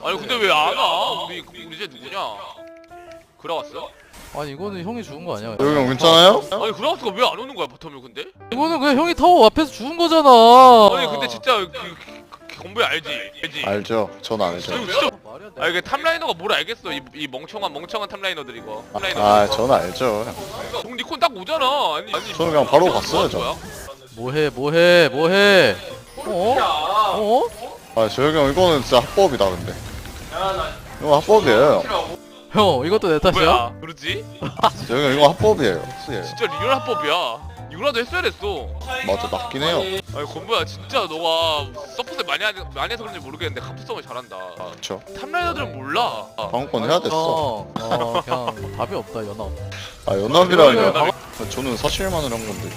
아니 근데 왜 안 와? 우리 쟤 누구냐? 그라가스? 아니 이거는 형이 죽은 거 아니야? 여기 형 괜찮아요? 아니 그라가스가 왜 안 오는 거야 바텀을 근데? 이거는 그냥 형이 타워 앞에서 죽은 거잖아. 아니 근데 진짜 건보야 알지? 알죠. 전 알죠. 이거 진짜 말이 안 돼. 아 이게 탑라이너가 뭘 알겠어 이 멍청한 탑라이너들 이거 전 알죠. 형 니콘 딱 오잖아 아니 저는 그냥 바로 갔어요, 저. 뭐해? 어? 저기 형 이거는 진짜 합법이다 근데. 이거 합법이에요. 형 이것도 내 탓이야? 뭐야 그러지? 저기 형 이거 합법이에요. 진짜 리얼 합법이야 이거라도 했어야 됐어 맞아, 맞긴 해요. 아니 건보야 진짜 너가 서포트 많이 해서 그런지 모르겠는데 카프성을 잘한다 그쵸. 탑라이너들은 몰라 방금 건 해야 됐어. 그냥 답이 없다 연합. 연합이라니. 저는 사실만을 한 건데.